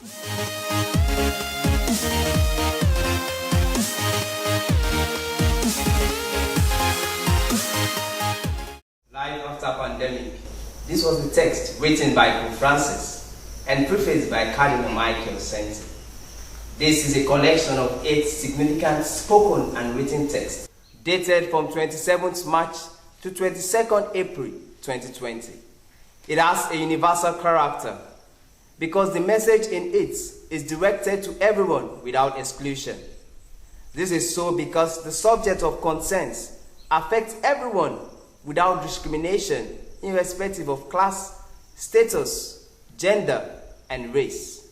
Life after pandemic. This was the text written by Pope Francis and prefaced by Cardinal Michael Senti. This is a collection of 8 significant spoken and written texts dated from 27th March to 22nd April 2020. It has a universal character because the message in it is directed to everyone without exclusion. This is so because the subject of consent affects everyone without discrimination, irrespective of class, status, gender, and race.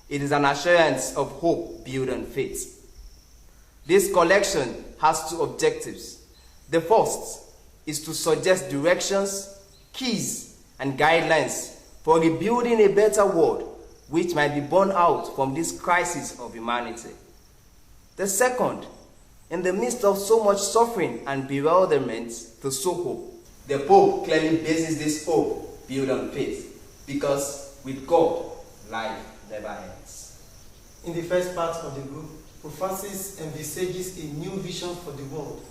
It is an assurance of hope built on faith. This collection has 2 objectives. The first is to suggest directions, keys, and guidelines for rebuilding a better world which might be born out from this crisis of humanity. The second, in the midst of so much suffering and bewilderment, to sow hope. The Pope clearly bases this hope built on faith, because with God, life never ends. In the first part of the book, Pope Francis envisages a new vision for the world,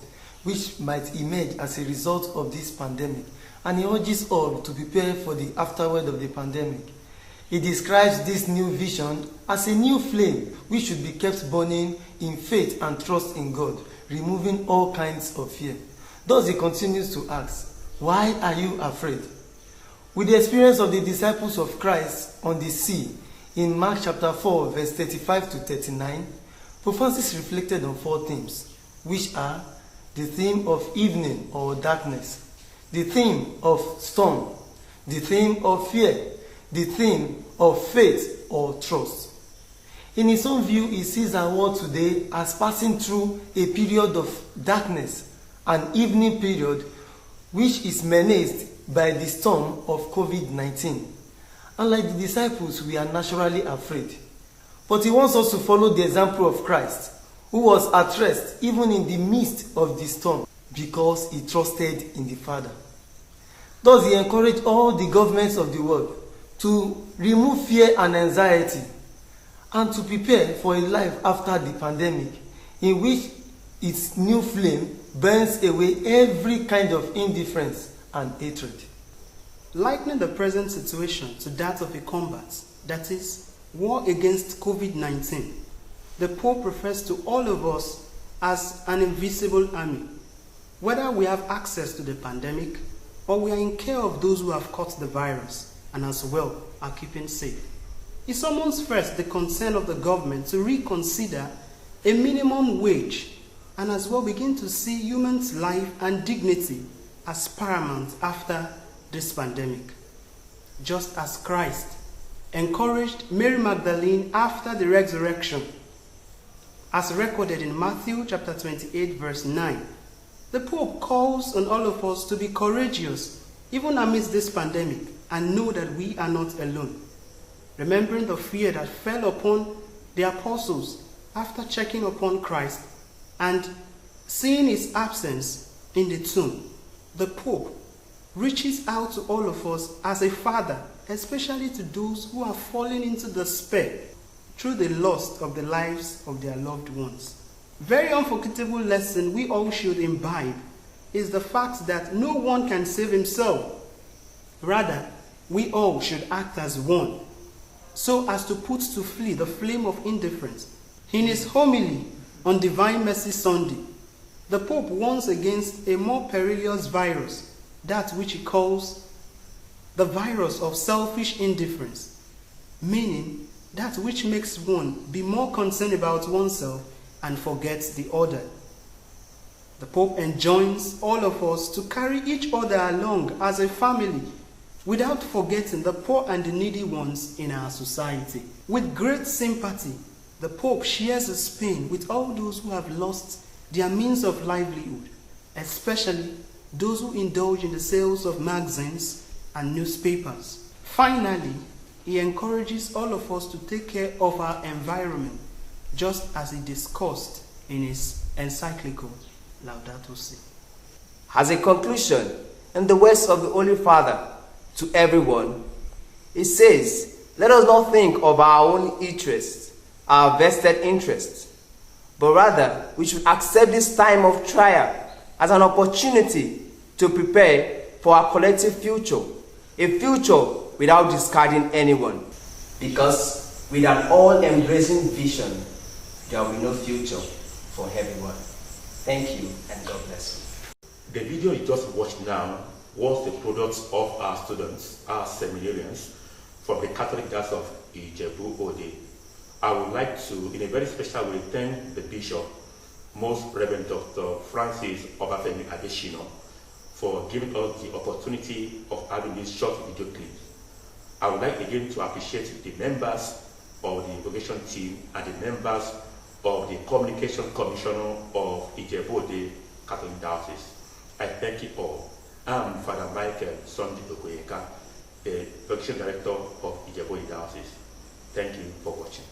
which might emerge as a result of this pandemic, and he urges all to prepare for the afterward of the pandemic. He describes this new vision as a new flame which should be kept burning in faith and trust in God, removing all kinds of fear. Thus he continues to ask, why are you afraid? With the experience of the disciples of Christ on the sea, in Mark chapter 4, verse 35 to 39, Pope Francis reflected on 4 themes, which are the theme of evening or darkness, the theme of storm, the theme of fear, the theme of faith or trust. In his own view, he sees our world today as passing through a period of darkness, an evening period which is menaced by the storm of COVID-19. Unlike the disciples, we are naturally afraid. But he wants us to follow the example of Christ, who was at rest even in the midst of the storm because he trusted in the Father. Thus he encouraged all the governments of the world to remove fear and anxiety and to prepare for a life after the pandemic in which its new flame burns away every kind of indifference and hatred. Likening the present situation to that of a combat, that is, war against COVID-19, the Pope refers to all of us as an invisible army. Whether we have access to the pandemic or we are in care of those who have caught the virus and as well are keeping safe. He summons first the concern of the government to reconsider a minimum wage and as well begin to see humans' life and dignity as paramount after this pandemic. Just as Christ encouraged Mary Magdalene after the resurrection, as recorded in Matthew chapter 28 verse 9, the Pope calls on all of us to be courageous even amidst this pandemic and know that we are not alone. Remembering the fear that fell upon the apostles after checking upon Christ and seeing his absence in the tomb, the Pope reaches out to all of us as a father, especially to those who are falling into despair through the loss of the lives of their loved ones. Very unforgettable lesson we all should imbibe is the fact that no one can save himself. Rather, we all should act as one, so as to put to flee the flame of indifference. In his homily on Divine Mercy Sunday, the Pope warns against a more perilous virus, that which he calls the virus of selfish indifference, meaning that which makes one be more concerned about oneself and forgets the other. The Pope enjoins all of us to carry each other along as a family, without forgetting the poor and the needy ones in our society. With great sympathy, the Pope shares his pain with all those who have lost their means of livelihood, especially those who indulge in the sales of magazines and newspapers. Finally, he encourages all of us to take care of our environment, just as he discussed in his encyclical Laudato Si. As a conclusion, in the words of the Holy Father to everyone, he says, Let us not think of our own interests, our vested interests, but rather we should accept this time of trial as an opportunity to prepare for our collective future, a future without discarding anyone. Because with an all-embracing vision, there will be no future for everyone. Thank you, and God bless you. The video you just watched now was the product of our students, our seminarians, from the Catholic Diocese of Ijebu-Ode. I would like to, in a very special way, thank the Bishop, Most Reverend Dr. Francis Obafemi Adesina, for giving us the opportunity of having this short video clip. I would like again to appreciate the members of the invocation team and the members of the Communication Commissioner of Ijebu-Ode Catholic Diocese. I thank you all. I'm Father Michael Sunday Okoyeka, the Invocation Director of Ijebu-Ode Diocese. Thank you for watching.